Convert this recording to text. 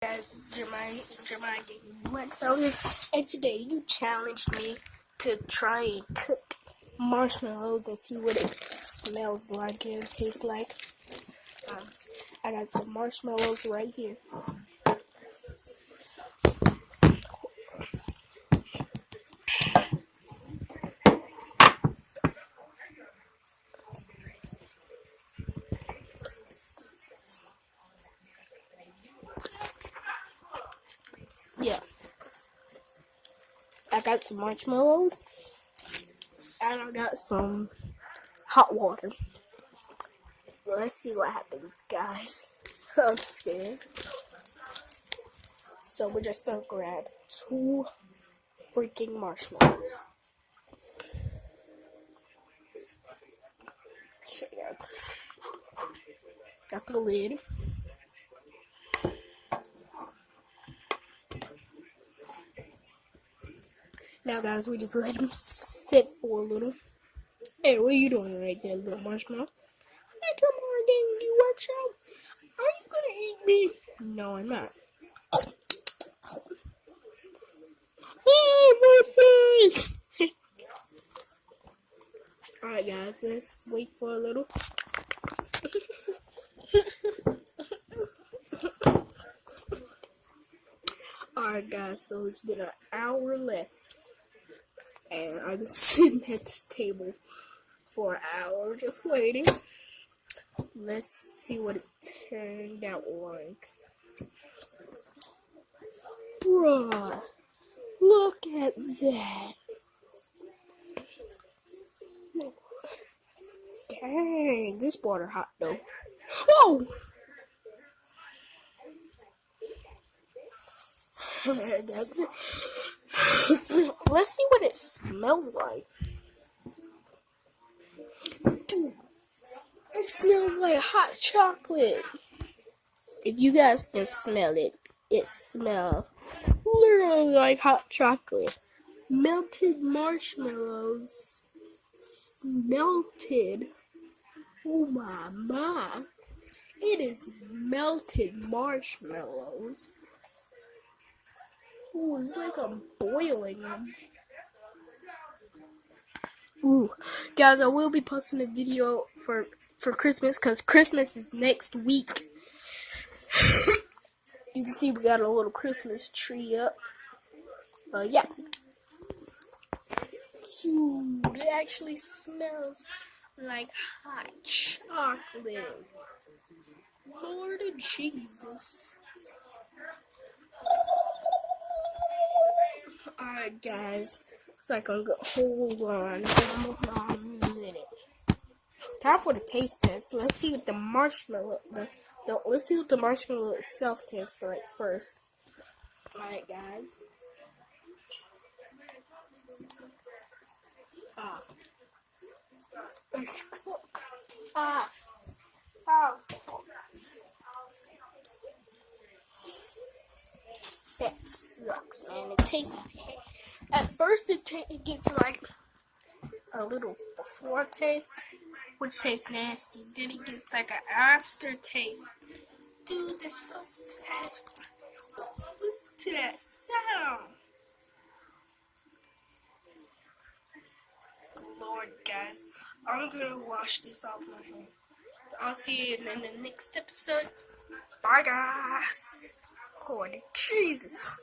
Guys, Jeremiah What's out here, and today you challenged me to try and cook marshmallows and see what it smells like and tastes like. I got some marshmallows right here. Yeah, I got some marshmallows and I got some hot water. Let's see what happens, guys. I'm scared. So we're just gonna grab 2 freaking marshmallows. Okay, got the lid. Now, guys, we just let them sit for a little. Hey, what are you doing right there, little marshmallow? Hey, come on, dang, you watch out. Are you gonna eat me? No, I'm not. Hey, my face! Alright, guys, let's wait for a little. Alright, guys, so it's been an hour left. And I've been sitting at this table for an hour just waiting. Let's see what it turned out like. Bruh, look at that. Dang, this water hot though. Whoa! Let's see what it smells like. Dude, it smells like hot chocolate. If you guys can smell it, it smells literally like hot chocolate. Melted marshmallows. Melted. Oh my. It is melted marshmallows. Ooh, it's like I'm boiling them. Ooh, guys, I will be posting a video for Christmas because Christmas is next week. You can see we got a little Christmas tree up. Yeah. Ooh, it actually smells like hot chocolate. Lord of Jesus. Alright, guys. It's like I'm gonna hold on a minute. Time for the taste test. Let's see what the marshmallow let's see what the marshmallow itself tastes like first. Alright, guys. That sucks, man. It tastes. At first, it gets like a little before taste, which tastes nasty. Then it gets like an aftertaste. Dude, that's so satisfying. Listen to that sound. Lord, guys, I'm gonna wash this off my hand. I'll see you in the next episode. Bye, guys. Lord Jesus.